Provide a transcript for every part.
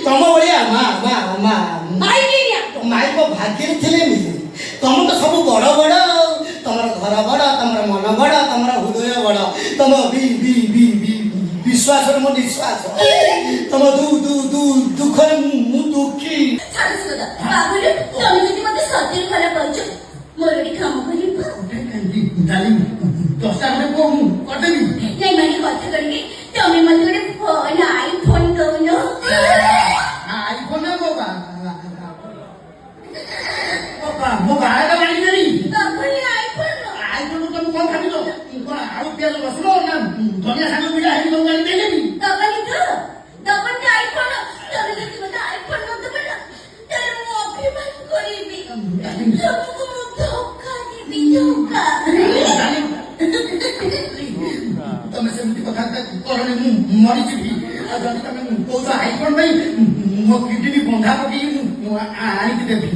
ତମ ଭଳିଆ ମାଇକ ଭାଗ୍ୟରେ ଥିଲେ ମିଳେ। ତମ ତ ସବୁ ବଡ଼ ବଡ଼, ତମର ଘର ବଡ଼, ତମର ମନ ବଡ଼, ତମର ହୃଦୟ ବଡ଼, ତମ ବିଶ୍ୱାସର ମୋ ନିଶ୍ୱାସ, ତମ ଦୁଃଖରେ ମୁଁ ଦୁଃଖୀ। ମୋର ଏଠି କାମ କରିବ ଦଶଟା ଖଣ୍ଡେ ପୁଅ ମୁଁ କରିଦେବି। ନାଇଁ ମାନେ କଥା କରିକି ତମେ ମତେ ଗୋଟେ ଫୋନ ଆଇଫୋନ ଦଉନ। ଆଇଫୋନ ମୋ ବାହାଟା ଜାଣିନାରି ଆଇଫୋନ ତମେ କଣ ଭାବିଛ? କଣ ଆଳୁ ପିଆଜ ରସୁଣ ନା ଧନିଆ ଶାଗ ପିଠା ହେଇକି ତମକୁ ଆଣି ଦେଇଦେବି? ଦବନି ଆଇଫୋନ। ତମେ ଯଦି ମତେ ଆଇଫୋନ ନ ଦବ ନା ତାହେଲେ ମୁଁ ଅଭିମାନ କରିବି। ତମକୁ ମୁଁ ଧୋକା ଦେବି, ଧୋକା। ତମେ ସେମିତି କଥା କରନି, ମୁଁ ମରିଯିବି। ଆଉ ଯଦି ତମେ କହୁଛ ଆଇଫୋନ ପାଇଁ ମୋ କିଡନୀ ବନ୍ଧା ପକେଇକି ମୁଁ ଆଣିକି ଦେବି।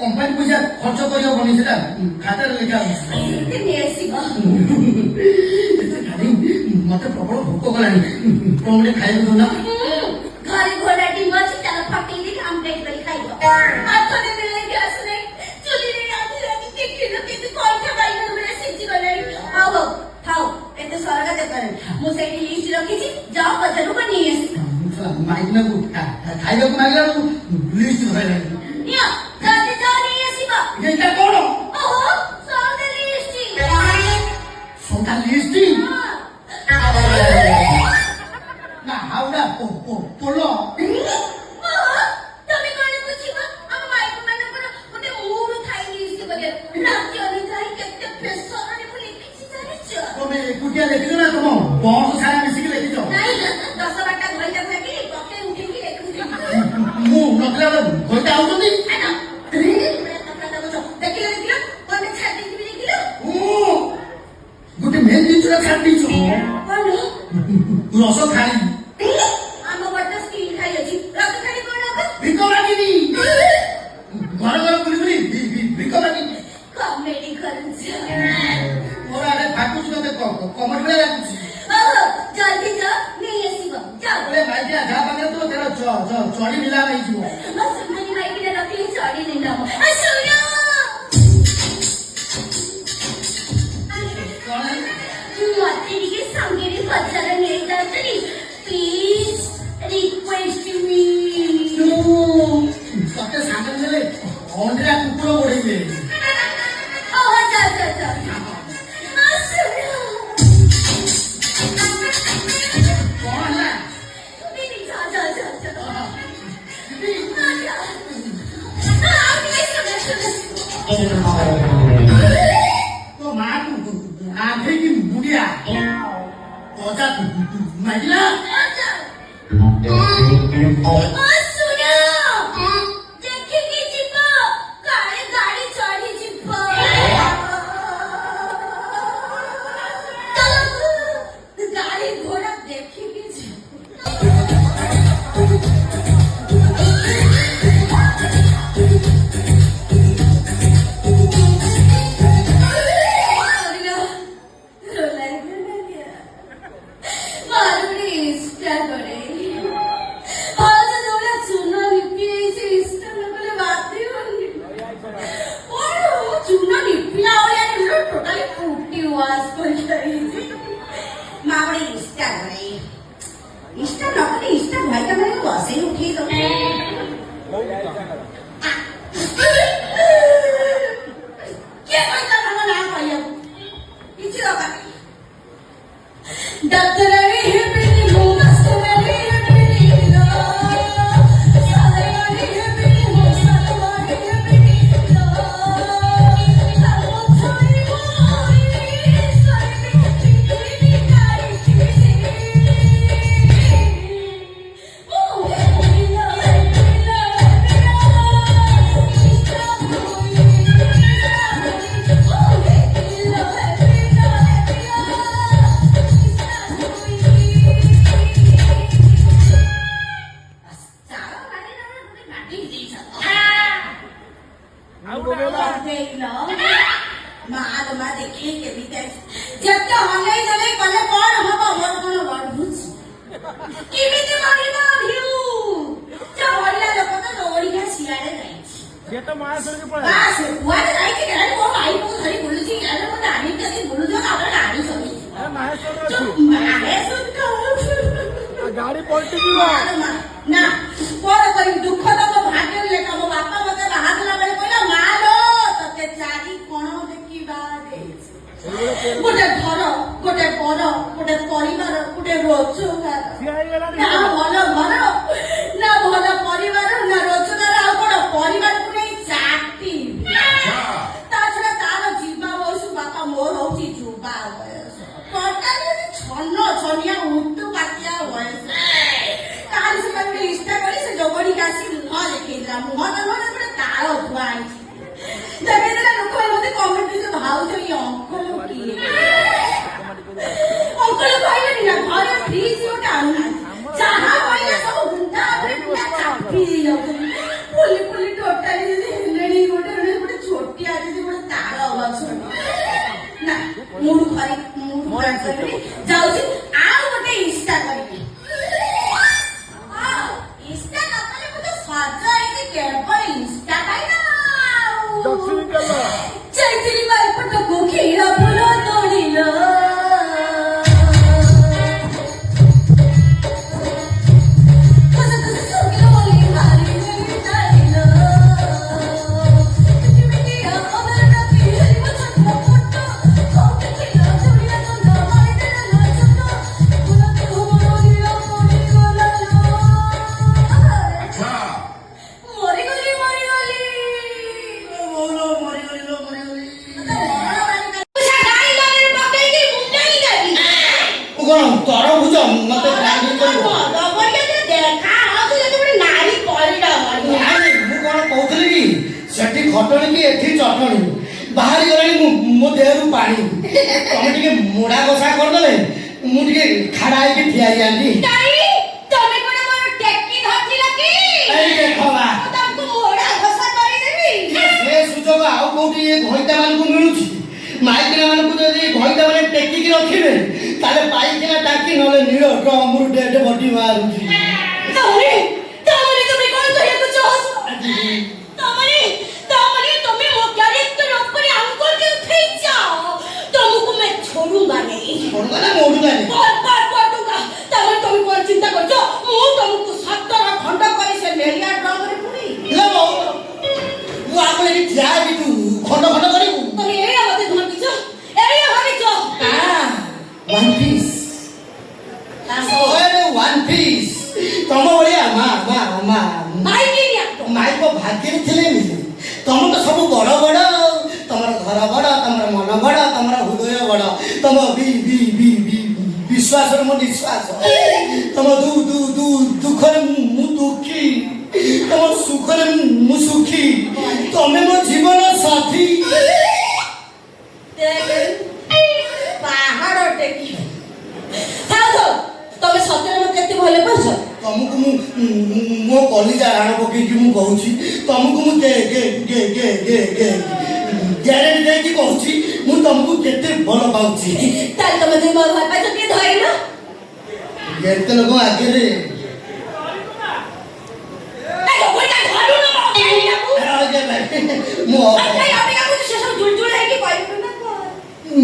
କମ୍ପାନୀ ପଇସା ଖର୍ଚ୍ଚ କରିହବନି, ସେଟା ଖାତାରେ ଲେଖା ଅଛି। ମତେ ପ୍ରବଳ ଭୋକ କଲାଣି, କଣ ଗୋଟେ ଖାଇବାକୁ ଦଉନା? ଘରେ ଘୋଡ଼ା ଟିମ ଅଛି, ତାର ଫଟେଇ ଦେଇକି ଆମଲେଟ କରି ଖାଇବ। ହାତରେ ମିଳେ ଗ୍ୟାସ ନାହିଁ, ଚୁଲିରେ ରାନ୍ଧି ରାନ୍ଧି ଦେଖିଲ କିନ୍ତୁ କଣ୍ଠା ବାଇଗଣ ଭଳିଆ ସିଝି ଗଲାଣି। ହଉ ଥାଉ, ଏତେ ସରକା ଦେଖାନି। ମୁଁ ସେଇଠି ଲିଷ୍ଟ ରଖିଛି, ଯାଅ ବଜାରରୁ ନେଇ ଆସିବ। ମାଇକିନାକୁ ଖାଇବାକୁ ମାଗିଲା ବେଳକୁ ଲିଷ୍ଟ ଧରାଇଲାଣି। ଜଲ୍ଦି ଯାଅ ନେଇ ଆସିବ। ଏଇଟା କଣ? ଓହୋ, ସଉଦା ଲିଷ୍ଟ। ସଉଦା ଲିଷ୍ଟ? ନା ହାଉଡା ପୋଲ। ତମେ କଣ ବୁଝିବ? ଆମ ମାଇକ ମାନଙ୍କର ଗୋଟେ ମୁଡ ଥାଏ ଲିଷ୍ଟ କରିବାକୁ। ରାତି ଅନୁଯାୟୀ କେତେ ପ୍ରେସରରେ ମୁଁ ଲେଖିଛି ଜାଣିଛ? ତମେ ଏକୁଟିଆ ଲେଖିଛ ନା ତମ ବସ୍ ସାରା ମିଶିକି ଲେଖିଛ? ନାଇଁ, 10-12ଟା ଘଇଟା ଧରିକି ପକେଇ ଉଠେଇକି ଲେଖୁଛି। ମୁଁ ନଥିଲା ବେଳେ ଘଇଟା ଆଉଛନ୍ତି। ଗୋଟେ ମେନ୍ ଜିନିଷଟା ଛାଡ଼ି ଦେଇଛ, ରସ ଖାଇ। ଆମ ଗୋଟେ ସ୍କିଲ୍ ଖାଇ ଅଛି, ରସ ଖାଇ କଣ ହବ? ଭିକ ମାଗିନି, ଘର ଘର ବୁଲି ବୁଲି ଭିକ ମାଗିନି। କମେଡି କରୁଛ। ମୋର ଆଡେ ଫାଟୁଛି, ତତେ କମେଡି ଭଳିଆ ଲାଗୁଛି। ଜଲ୍ଦି ଯାଅ ନେଇ ଆସିବ, ଯାଅ। ମାଇକିଆ ଯାହା ପାଖରେ ତ ତେର ଚଢି ନିଲାମ ହେଇଯିବ। ସୁନ୍ଦରୀ ମାଇକିନା ରଖିଲେ ଚଢି ନିଲାମ। ଶୁଣ, ମତେ ଟିକେ ସାଙ୍ଗରେ ବଜାର ନେଇ ଯାଉଛନ୍ତି, ପ୍ଲିଜ ରିକ୍ୱେଷ୍ଟ ମି। ତତେ ସାଙ୍ଗରେ ନେଲେ ଅଣ୍ଡିରା କୁକୁର ଗୋଡେଇବେ। ଓହୋ, ଯାଅ। କଣ ହେଲା? ତୋ ମାକୁ ଆଧେଇକି ବୁଢିଆ ଅଜା ମାଗିଲା। ଦେଖିକି ଯିବ, କାଳେ ଗାଡି ଚଢି ଯିବ। ଗାଡି ଘୋଡା ଦେଖିକି ଯିବ। କେମିତି କରିବ ଭିଉ? ଗୋଟେ ମାସ ଧରିକି ପଳେଇ ବାସ୍ କୁଆଡେ ଯାଇକି କେଜାଣି ମୋ ଭାଇକୁ ଧରି ବୁଲୁଛି କେଜାଣି ମୋ ନାନୀ ଯଦି ବୁଲୁଛି ଆମର ଗାଡି ଚଲେଇଛି ମାହେଶ୍ୱରରେ ଅଛି ଗାଡି ପଲଟି ଯିବ ନା କଣ କରିବି ଦୁଃଖ ତମ ଭାଗ୍ୟ ଲେଖା ମୋ ବାପା ମତେ ବାହାରିଲା ବେଳେ କହିଲା ମା ଲୋ ତତେ ଚାରି କଣ ଦେଖିବା ଦେଇଛି ଗୋଟେ ଘର ଗୋଟେ ବର ଗୋଟେ ପରିବାର ଗୋଟେ ରୋଜଗାର ଠିଆ ହେଇଗଲାଣି ନା ଭଲ ଘର ନା ଭଲ ପରିବାର ନା ରୋଜଗାର ଆଉ କଣ ପରିବାରକୁ ନେଇ ଚାଟି ତା ଛଡା ତାର ଯିବା ବୟସ ବାପା ମୋର ହଉଛି ଯୁବା ବୟସ ଟୋଟାଲି ଛନ ଛନିଆ ଉଠୁ ପାତିଆ ବୟସ କାଲି ସେମାନେ ଇଚ୍ଛା କରି ସେ ଜଗଣିକି ଆସି ମୁହଁ ଦେଖେଇଥିଲା ମୁହଁ ତ ନୁହଁ ଗୋଟେ ତାଳ ଧୁଆ ଆଇଛି ଦେଖେଇଦେଲା ଲୋକ ମତେ କମେଣ୍ଟ ଭାଉଛ ଏଇ ଅଙ୍କଲ କିଏ ଅଙ୍କଲ କହିଲେନି ନା ଘରେ ଫ୍ରିଜ ଗୋଟେ ଆଣୁନାହାନ୍ତି ଯାହା କହିଲେ ସବୁ ଗୁଣ୍ଡା ଚାପି ହେଇଯାଉଛନ୍ତି ଫୁଲି ଫୁଲି ଟୋଟାଲି ଯଦି ହେଲେଣି ଗୋଟେ ଛୋଟିଆ ଯଦି ଗୋଟେ ତାଳ ଗଛ ନା ମୁଡୁ କରିବି ଯାଉଛି ଆଉ ଗୋଟେ ଇଷ୍ଟା କରିବି ଇଷ୍ଟା ନ କଲେ ମୁଁ ତ ସଜ ହେଇକି କେବଳ ଇଷ୍ଟା ପାଇଁ ନା ଦକ୍ଷିଣ କେଲ ଚୈତ୍ରୀ ବାଇପଟକୁ କ୍ଷୀର ଫୁଲ ତୋଳିଲ ତରଭୁଜ ମତେ ଗ୍ରାଇଣ୍ଡିଂ କରିବ ମୁଁ କଣ କହୁଥିଲି କି ସେଠି ଖଟଣି କି ଏଠି ଚଟଣି ବାହାରି ଗଲାଣି ମୋ ଦେହରୁ ପାଣି ତମେ ଟିକେ ମୋଡା କଷା କରିଦେଲେ ମୁଁ ଟିକେ ଖାଡା ହେଇକି ଠିଆ ହେଇଯାନ୍ତି ସେ ସୁଯୋଗ ଆଉ କୋଉଠି ଘଇତା ମାନଙ୍କୁ ମିଳୁଛି ମାଇକିନା ମାନଙ୍କୁ ଯଦି ଘଇତା ମାନେ ଟେକିକି ରଖିବେ ତାହେଲେ ପାଇକିନା ଟାଙ୍କି ନହେଲେ ନୀଳ ଡ୍ରମରୁ ଡେଡ ବଡି ବାହାରୁଛି ଚିନ୍ତା କରୁଛ ମୁଁ ତମକୁ 17 ଖଣ୍ଡ କରି ସେ ନେଳିଆ ଡ୍ରମରେ ପୁରେଇ ମୁଁ ଆପଣ ଏଠି ଠିଆ ହେବି ତୁ ଖଣ୍ଡ ଖଣ୍ଡ କରିବୁ ତମେ ଏଇଆ ମତେ ଧରିଛ ଏଇଆ ଭାବିଛ ୱାନ୍ ପିସ୍ ୱାନ୍ ପିସ୍ ତମ ଭଳିଆ ମାଇକ ଭାଗ୍ୟରେ ଥିଲେ ତମ ତ ସବୁ ବଡ ବଡ ତମର ଘର ବଡ ତମର ମନ ବଡ ତମର ହୃଦୟ ବଡ ତମ ବିଶ୍ୱାସରେ ମୋ ନିଶ୍ୱାସ ତମ ଦୁଃଖରେ ମୁଁ ଦୁଃଖୀ ତମ ସୁଖରେ ମୁଁ ସୁଖୀ ତମେ ମୋ ଜୀବନ ସାଥୀ ପାହାଡ ଟେକି ତମେ ସତରେ ମତେ ଏତେ ଭଲ ପାଉଛ ତମକୁ ମୁଁ ମୋ କଲିଜା ରାଣ ପକେଇକି ମୁଁ କହୁଛି ତମକୁ ମୁଁ ଗ୍ୟାରେଣ୍ଟି ଦେଇକି କହୁଛି ମୁଁ ତମକୁ କେତେ ଭଲ ପାଉଛି ତାହେଲେ ତମେ ଯଦି ମୋର ଭଲ ପାଇଛ ଟିକେ ଧରିଲ କେତେ ଲୋକ ଆଗରେ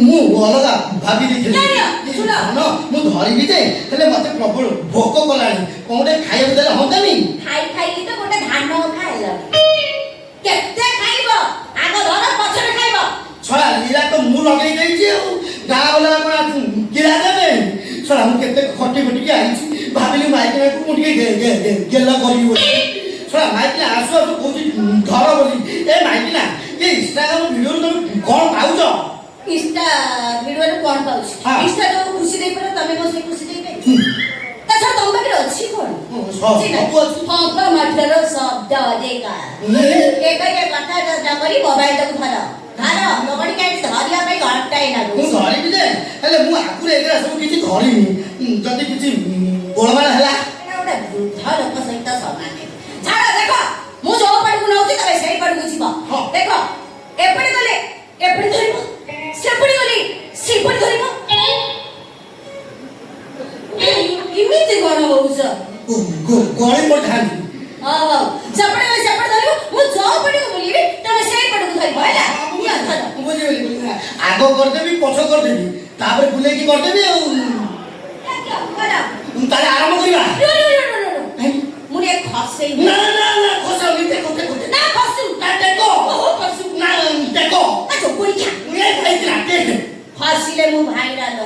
ମୁଁ ଅଲଗା ଭାବି ଦେଇଥିଲି ମୁଁ ଧରିବି ଯେ ହେଲେ ମତେ ପ୍ରବଳ ଭୋକ କଲାଣି କଣ ଗୋଟେ ଖାଇବାକୁ ଦେଲେ ହନ୍ତାନି ଖାଇକି ତ ଗୋଟେ ଧାନ ଖାଇଲ କେତେ ଖାଇବ ଆଗ ଧର ପଛରେ ଖାଇବ ଛଡ଼ା ଲୀଳା ତ ମୁଁ ଲଗେଇ ଦେଇଛି ଆଉ ଗାଁ ବାଲା କଣ କିଳା ଦେବେ ଛଡ଼ା ମୁଁ କେତେ ଖଟି ଖଟିକି ଆଇଛି ଭାବିଲି ମାଇକିନାକୁ ମୁଁ ଟିକେ ଗେଲ କରିବି ବୋଲି ଛଡ଼ା ମାଇକିନା ଆସୁ ଆସୁ କହୁଛି ଧର ବୋଲି ଏ ମାଇକିନା ଏ ଇନଷ୍ଟାଗ୍ରାମ ଭିଡ଼ିଓରୁ ତମେ କଣ ପାଉଛ ଇନଷ୍ଟା ଭିଡ଼ିଓରେ କଣ ପାଉଛି ଇନଷ୍ଟା ଯୋଉ ଖୁସି ଦେଇପାର ତମେ କଣ ସେଇ ଖୁସି ଦେଇପାର ତାଛଡ଼ା ତମ ପାଖରେ ଅଛି କଣ ହଙ୍କ ମଧ୍ୟର ଶବ୍ଦ ଦେଖା ଏକ କଥା କରି ମୋବାଇଲଟାକୁ ଧର ନବଣି କାହିଁକି ଧରିବା ପାଇଁ ଘଣ୍ଟାଏ ଲାଗୁ ମୁଁ ଧରିବି ଯେ ହେଲେ ମୁଁ ଆଗରୁ ଏଗୁଡ଼ା ସବୁ କିଛି ଧରିନି ଯଦି କିଛି ଗୋଳମାଳ ହେଲା ଗୋଟେ ବୃଦ୍ଧ ଲୋକ ସହିତ ସମାନ ଛାଡ଼ ଦେଖ ମୁଁ ଯୋଉ ପାଟକୁ ନଉଛି ତମେ ସେଇ ପାଟକୁ ଯିବ ଦେଖ ଏପଟେ ଗଲେ ଏପଟେ ଧରିବ ସେପଟେ ଗଲେ ସେପଟେ ଧରିବ ଏମିତି କଣ ହଉଛ ଗଳି ପଠାନ୍ତି ସେପଟେ ଧରିବ ମୁଁ ଯୋଉ ପାଟକୁ ବୁଲିବି ହେଲା ନିଅ ଧର ବୁଝିଗଲି ଆଗ କରିଦେବି ପଛ କରିଦେବି ତାପରେ ବୁଲେଇକି କରିଦେବି ଆଉ କର ତାହେଲେ ଆରମ୍ଭ କରିବା ମୁଁ ଟିକେ ଖସେଇ ନା ନା ନା ଖସାଉନି ଦେଖ ଦେଖ ନା ଖସୁ ନା ଦେଖ ଖସୁ ନା ଦେଖ ଚକୁଳି ଖା ଖାଇଥିଲା ଦେଖ ଖସିଲେ ମୁଁ ଭାଇରାଲ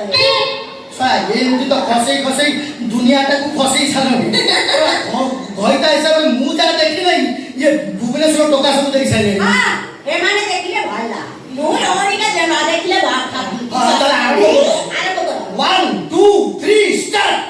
ଏମିତି ତ ଖସେଇ ଖସେଇ ଦୁନିଆଟାକୁ ଖସେଇ ସାରିଲାଣି ଘଇତା ହିସାବରେ ମୁଁ ଯାହା ଦେଖି ନାହିଁ ଇଏ ଭୁବନେଶ୍ୱର ଟୋକା ସବୁ ଦେଖି ସାରିଲେଣି ଏମାନେ ଦେଖିଲେ ଭଲ ମୁଁ ଅରିକା ନ ଦେଖିଲେ ଭାତ ତାହେଲେ ଆରମ୍ଭ କର 1 2 3 ଷ୍ଟାର୍ଟ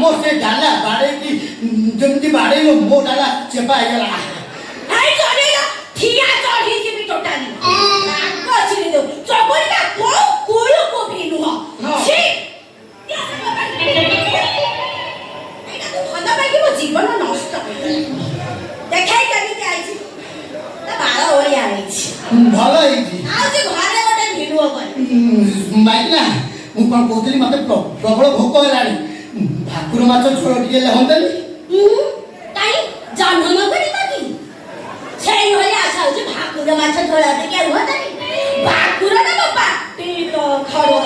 ସମସ୍ତେ ଡାଲା ବାଡ଼େଇକି ଯେମିତି ବାଡ଼େଇଲ ମୋ ଡାଲା ଚେପା ହେଇଗଲା ଠିଆ ଚଢିଯିବି ଟୋଟାଲି ନାକ ଚିରି ଦଉ ଚକୁଳିଟା କୋଉ କୁଳୁକୁ ବି ନୁହଁ ଛି ଏଇଟା ତ ଧନ୍ଦା ପାଇକି ମୋ ଜୀବନ ନଷ୍ଟ ଦେଖାଇ କେମିତି ଆଇଛି ତା ବାଳ ଓଳିଆ ଆଇଛି ଭଲ ହେଇଛି ଆଉ ସେ ଘରେ ଗୋଟେ ଭିଡିଓ କରି ମାଇକିନା ମୁଁ କ'ଣ କହୁଥିଲି ମତେ ପ୍ରବଳ ଭୋକ ହେଲାଣି ଭାକୁର ମାଛ ଝୋଳ ଟିକେ ହେଲେ ହନ୍ତାନି କାଇଁ ଜନ୍ମ କରିବା କି ସେଇଭଳିଆ ଆଶା ହଉଛି ଭାକୁର ମାଛ ଝୋଳ ଟିକେ ହୁଅନ୍ତାନି ଭାକୁର ନା ବାପା ତ ଖଡୁଆ